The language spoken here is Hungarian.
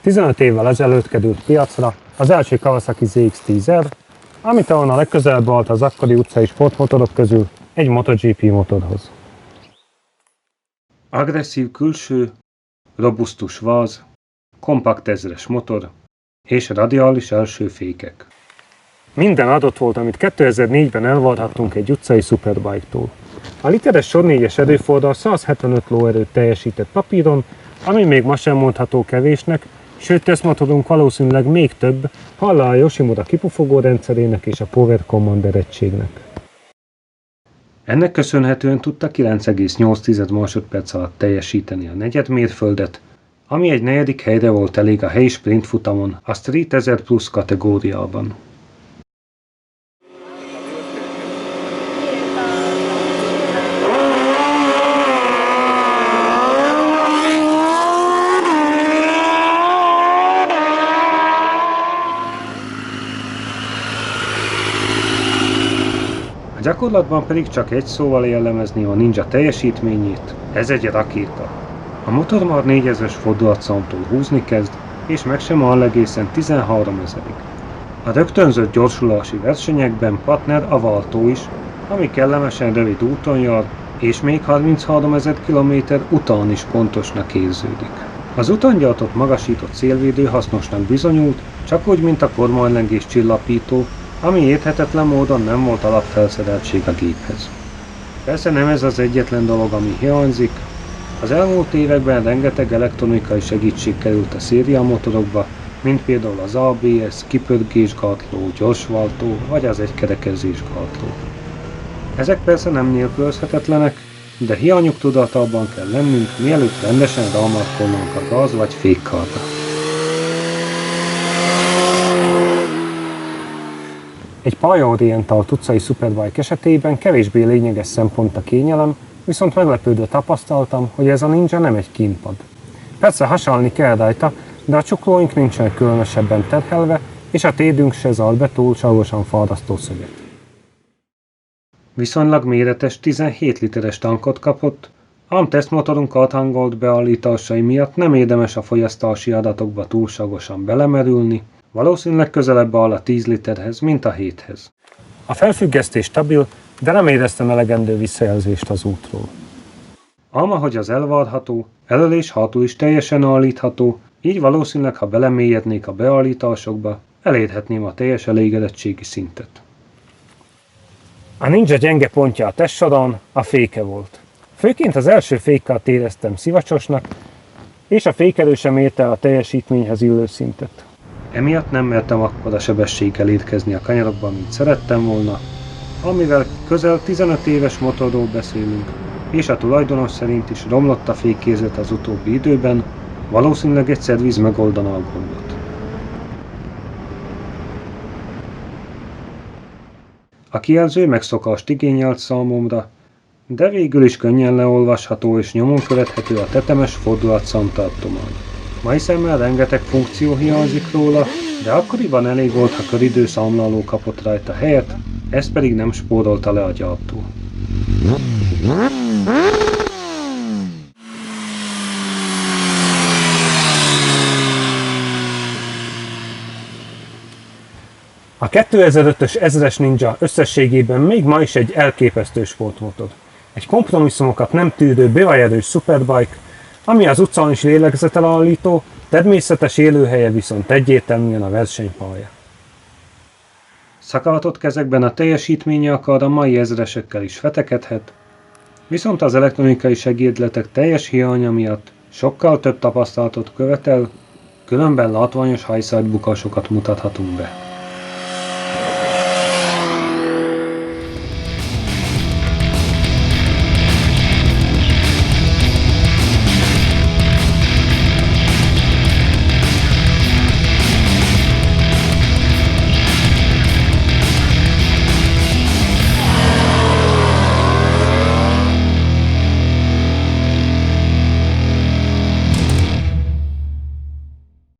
15 évvel ezelőtt került piacra az első Kawasaki ZX-10R, ami talán a legközelebb állt az akkori utcai sportmotorok közül egy MotoGP motorhoz. Agresszív külső, robusztus váz, kompakt ezres motor és radiális első fékek. Minden adott volt, amit 2004-ben elvárhattunk egy utcai Superbike-tól. A literes sor 4-es erőforral 175 lóerőt teljesített papíron, ami még ma sem mondható kevésnek, sőt tesztmotorunk valószínűleg még több, hála a Yoshimura kipufogó rendszerének és a Power Commander egységnek. Ennek köszönhetően tudta 9,8 másodperc alatt teljesíteni a negyed mérföldet, ami egy negyedik helyre volt elég a helyi sprint futamon a Street 1000 Plus kategóriában. A gyakorlatban pedig csak egy szóval jellemezni a Ninja teljesítményét, ez egy rakéta. A motor már 4000-es fordulatszámtól húzni kezd, és meg sem áll egészen 13 000-ig. A rögtönzött gyorsulási versenyekben partner a Valtó is, ami kellemesen rövid úton jár, és még 33 000 km után is pontosnak érződik. Az úton gyártott magasított szélvédő hasznosnak bizonyult, csak úgy, mint a kormánylengés csillapító, ami érthetetlen módon nem volt alapfelszereltség a géphez. Persze nem ez az egyetlen dolog, ami hiányzik. Az elmúlt években rengeteg elektronikai segítség került a szériamotorokba, mint például az ABS, kipörgésgátló, gyorsváltó vagy az egykerekezésgátló. Ezek persze nem nélkülözhetetlenek, de hiányuk tudatában kell lennünk, mielőtt rendesen rámarkolnunk a gáz vagy fékkarra. Egy pályaorientált utcai Superbike esetében kevésbé lényeges szempont a kényelem, viszont meglepődve tapasztaltam, hogy ez a Ninja nem egy kínpad. Persze hasalni kell rajta, de a csuklóink nincsenek különösebben terhelve, és a térdünk se zár be túlságosan fárasztó szöget. Viszonylag méretes 17 literes tankot kapott, ám tesztmotorunk áthangolt beállításai miatt nem érdemes a fogyasztási adatokba túlságosan belemerülni, valószínűleg közelebb áll a 10 literhez, mint a 7-hez. A felfüggesztés stabil, de nem éreztem elegendő visszajelzést az útról. Ám ahogy az elvárható, elől és hátul is teljesen állítható, így valószínűleg, ha belemélyednék a beállításokba, elérhetném a teljes elégedettségi szintet. A Ninja gyenge pontja a testsorán a féke volt. Főként az első fékkart éreztem szivacsosnak, és a fékerő sem érte a teljesítményhez illő szintet. Emiatt nem mertem akkora sebességgel érkezni a kanyarokban, mint szerettem volna, amivel közel 15 éves motorról beszélünk, és a tulajdonos szerint is romlott a fékkézlet az utóbbi időben, valószínűleg egy szerviz megoldaná a gondot. A kijelző megszokást igényelt számomra, de végül is könnyen leolvasható és nyomon követhető a tetemes fordulatszámtartomány. Mai szemmel rengeteg funkció hiányzik róla, de akkoriban elég volt, ha köridőszámláló kapott rajta helyet, ezt pedig nem spórolta le a gyártó. A 2005-ös 1000-es Ninja összességében még ma is egy elképesztő sportmotor. Egy kompromisszumokat nem tűrő bevajerős Superbike, ami az utcán is lélegzetelállító, természetes élőhelye viszont egyértelműen a versenypálya. Szakavatott kezekben a teljesítménye akár a mai ezresekkel is vetekedhet, viszont az elektronikai segédletek teljes hiánya miatt sokkal több tapasztalatot követel, különben látványos hajszáltbukásokat mutathatunk be.